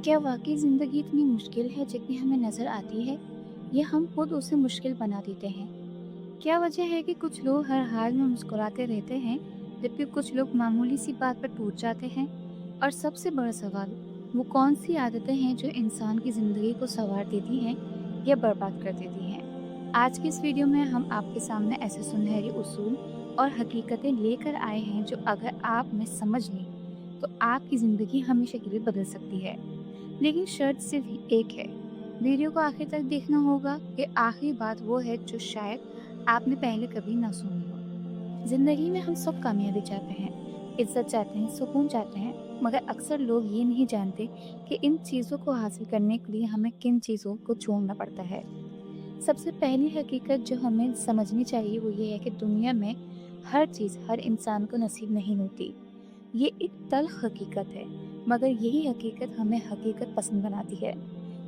क्या वाक़ई ज़िंदगी इतनी मुश्किल है जितनी हमें नज़र आती है, या हम खुद उसे मुश्किल बना देते हैं? क्या वजह है कि कुछ लोग हर हाल में मुस्कुराते रहते हैं, जबकि कुछ लोग मामूली सी बात पर टूट जाते हैं? और सबसे बड़ा सवाल, वो कौन-सी आदतें हैं जो इंसान की ज़िंदगी को सँवार देती हैं या बर्बाद कर देती हैं? आज की इस वीडियो में हम आपके सामने ऐसे सुनहरे उसूल और हकीकतें लेकर आए हैं जो अगर आप में समझ लें, तो आपकी ज़िंदगी हमेशा के लिए बदल सकती है। लेकिन शर्त सिर्फ एक है, वीडियो को आखिर तक देखना होगा। कि आखिरी बात वो है जो शायद आपने पहले कभी ना सुनी हो। ज़िंदगी में हम सब कामयाबी चाहते हैं, इज्जत चाहते हैं, सुकून चाहते हैं, मगर अक्सर लोग ये नहीं जानते कि इन चीज़ों को हासिल करने के लिए हमें किन चीज़ों को छोड़ना पड़ता है। सबसे पहली हकीकत जो हमें समझनी चाहिए वो ये है कि दुनिया में हर चीज़ हर इंसान को नसीब नहीं होती। ये एक तल्ख़ हकीकत है, मगर यही हकीकत हमें हकीकत पसंद बनाती है।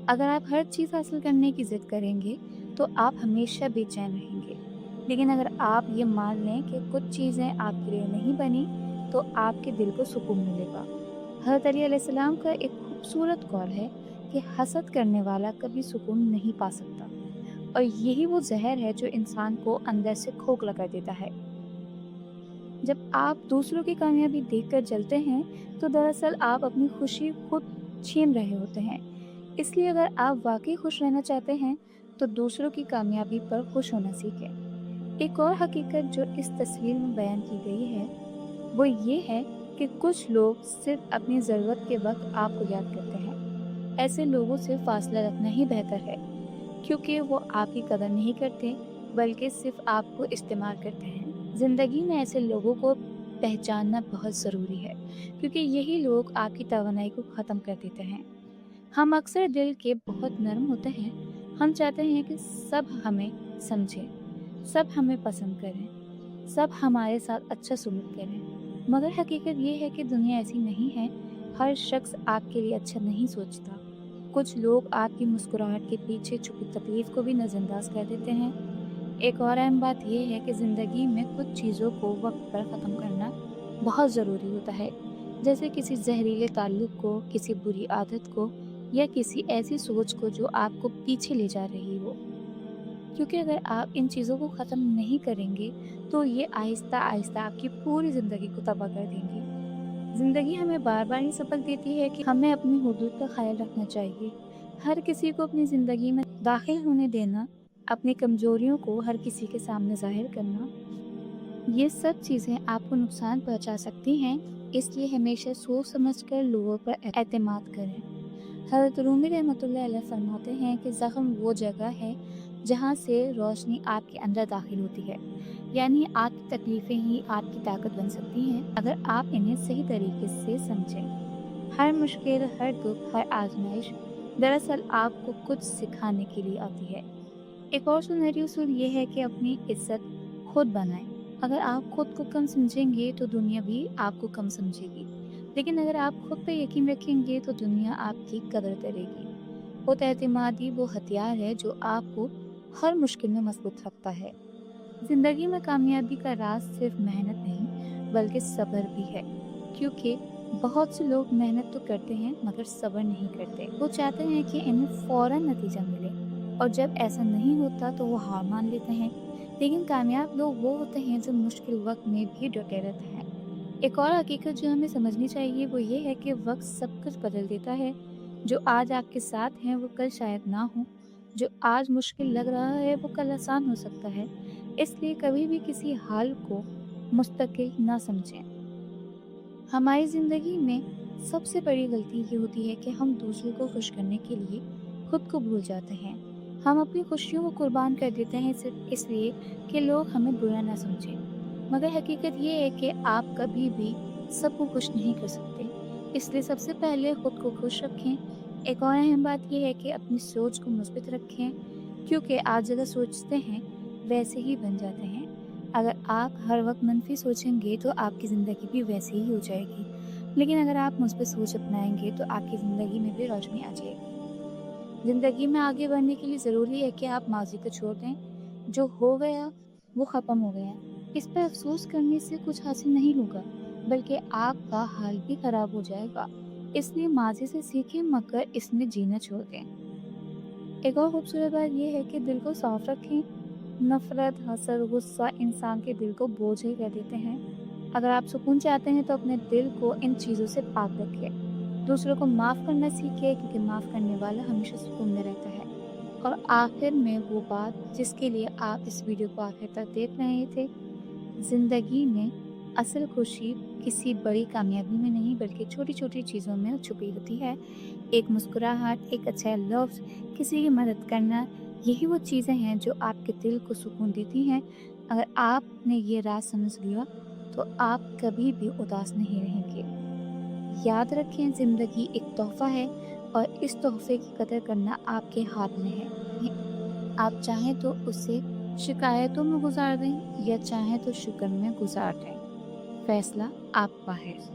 अगर आप हर चीज़ हासिल करने की ज़िद करेंगे, तो आप हमेशा बेचैन रहेंगे। लेकिन अगर आप ये मान लें कि कुछ चीज़ें आपके लिए नहीं बनी, तो आपके दिल को सुकून मिलेगा। हज़रत अली अलैहिस्सलाम का एक खूबसूरत कौल है कि हसद करने वाला कभी सुकून नहीं पा सकता, और यही वो ज़हर है जो इंसान को अंदर से खोखला कर देता है। जब आप दूसरों की कामयाबी देखकर जलते हैं, तो दरअसल आप अपनी खुशी खुद छीन रहे होते हैं। इसलिए अगर आप वाक़ई खुश रहना चाहते हैं, तो दूसरों की कामयाबी पर खुश होना सीखें। एक और हकीकत जो इस तस्वीर में बयान की गई है, वो ये है कि कुछ लोग सिर्फ़ अपनी ज़रूरत के वक़्त आपको याद करते हैं। ऐसे लोगों से फ़ासला रखना ही बेहतर है, क्योंकि वो आपकी कदर नहीं करते, बल्कि सिर्फ़ आपको इस्तेमाल करते हैं। ज़िंदगी में ऐसे लोगों को पहचानना बहुत ज़रूरी है, क्योंकि यही लोग आपकी तवानाई को ख़त्म कर देते हैं। हम अक्सर दिल के बहुत नरम होते हैं। हम चाहते हैं कि सब हमें समझें, सब हमें पसंद करें, सब हमारे साथ अच्छा सलूक करें। मगर हकीकत ये है कि दुनिया ऐसी नहीं है। हर शख्स आपके लिए अच्छा नहीं सोचता। कुछ लोग आपकी मुस्कुराहट के पीछे छुपी तकलीफ़ को भी नज़रअंदाज कर देते हैं। एक और अहम बात यह है कि ज़िंदगी में कुछ चीज़ों को वक्त पर ख़त्म करना बहुत ज़रूरी होता है, जैसे किसी जहरीले ताल्लुक़ को, किसी बुरी आदत को, या किसी ऐसी सोच को जो आपको पीछे ले जा रही हो। क्योंकि अगर आप इन चीज़ों को ख़त्म नहीं करेंगे, तो ये आहिस्ता आहिस्ता आपकी पूरी ज़िंदगी को तबाह कर देंगी। ज़िंदगी हमें बार बार ये सबक देती है कि हमें अपनी हदूद का ख्याल रखना चाहिए। हर किसी को अपनी ज़िंदगी में दाखिल होने देना, अपनी कमज़ोरियों को हर किसी के सामने ज़ाहिर करना, ये सब चीज़ें आपको नुकसान पहुंचा सकती हैं। इसलिए हमेशा सोच समझकर लोगों पर एतमाद करें। हज़रत रूमी रहमतुल्लाह अलैह फरमाते हैं कि ज़ख्म वो जगह है जहाँ से रोशनी आपके अंदर दाखिल होती है। यानी आपकी तकलीफ़ें ही आपकी ताकत बन सकती हैं, अगर आप इन्हें सही तरीके से समझें। हर मुश्किल, हर दुख, हर आजमाइश दरअसल आपको कुछ सिखाने के लिए आती है। एक और सुनहरी उसूल ये है कि अपनी इज्जत खुद बनाएं। अगर आप खुद को कम समझेंगे, तो दुनिया भी आपको कम समझेगी। लेकिन अगर आप खुद पे यकीन रखेंगे, तो दुनिया आपकी कदर करेगी। खुद एतमादी वो हथियार है जो आपको हर मुश्किल में मजबूत रखता है। ज़िंदगी में कामयाबी का राज सिर्फ मेहनत नहीं, बल्कि सब्र भी है। क्योंकि बहुत से लोग मेहनत तो करते हैं, मगर सब्र नहीं करते। वो चाहते हैं कि इन्हें फ़ौरन नतीजा मिले, और जब ऐसा नहीं होता तो वो हार मान लेते हैं। लेकिन कामयाब लोग वो होते हैं जो मुश्किल वक्त में भी डटे रहते हैं। एक और हकीकत जो हमें समझनी चाहिए वो ये है कि वक्त सब कुछ बदल देता है। जो आज आपके साथ हैं वो कल शायद ना हो। जो आज मुश्किल लग रहा है वो कल आसान हो सकता है। इसलिए कभी भी किसी हाल को मुस्तकिल ना समझें। हमारी ज़िंदगी में सबसे बड़ी गलती ये होती है कि हम दूसरों को खुश करने के लिए खुद को भूल जाते हैं। हम अपनी खुशियों को कुर्बान कर देते हैं सिर्फ इसलिए कि लोग हमें बुरा ना समझें। मगर हकीकत ये है कि आप कभी भी सबको खुश नहीं कर सकते। इसलिए सबसे पहले खुद को खुश रखें। एक और अहम बात यह है कि अपनी सोच को मुस्बित रखें, क्योंकि आप जैसा सोचते हैं वैसे ही बन जाते हैं। अगर आप हर वक्त मनफी सोचेंगे, तो आपकी ज़िंदगी भी वैसे ही हो जाएगी। लेकिन अगर आप मुस्बित सोच अपनाएंगे, तो आपकी ज़िंदगी में भी रोशनी आ जाएगी। ज़िंदगी में आगे बढ़ने के लिए ज़रूरी है कि आप माज़ी को छोड़ दें। जो हो गया वो ख़त्म हो गया। इस पर अफ़सोस करने से कुछ हासिल नहीं होगा, बल्कि आपका हाल भी ख़राब हो जाएगा। اس لیے ماضی سے سیکھیں مگر اس میں جینا چھوڑ دیں۔ ایک اور خوبصورت بات یہ ہے کہ دل کو صاف رکھیں۔ نفرت، حسد، غصہ انسان کے دل کو بوجھ ہی کر دیتے ہیں۔ اگر آپ سکون چاہتے ہیں تو اپنے دل کو ان چیزوں سے پاک رکھیں۔ دوسروں کو معاف کرنا سیکھیں کیونکہ معاف کرنے والا ہمیشہ سکون میں رہتا ہے۔ اور آخر میں وہ بات جس کے لیے آپ اس ویڈیو کو آخر تک دیکھ رہے تھے، زندگی میں اصل خوشی کسی بڑی کامیابی میں نہیں بلکہ چھوٹی چھوٹی چیزوں میں چھپی ہوتی ہے۔ ایک مسکراہٹ، ایک اچھا لفظ، کسی کی مدد کرنا، یہی وہ چیزیں ہیں جو آپ کے دل کو سکون دیتی ہیں۔ اگر آپ نے یہ راز سمجھ لیا تو آپ کبھی بھی اداس نہیں رہیں گے۔ یاد رکھیں، زندگی ایک تحفہ ہے اور اس تحفے کی قدر کرنا آپ کے ہاتھ میں ہے۔ آپ چاہیں تو اسے شکایتوں میں گزار دیں یا چاہیں تو شکر میں گزار دیں، فیصلہ آپ کا ہے۔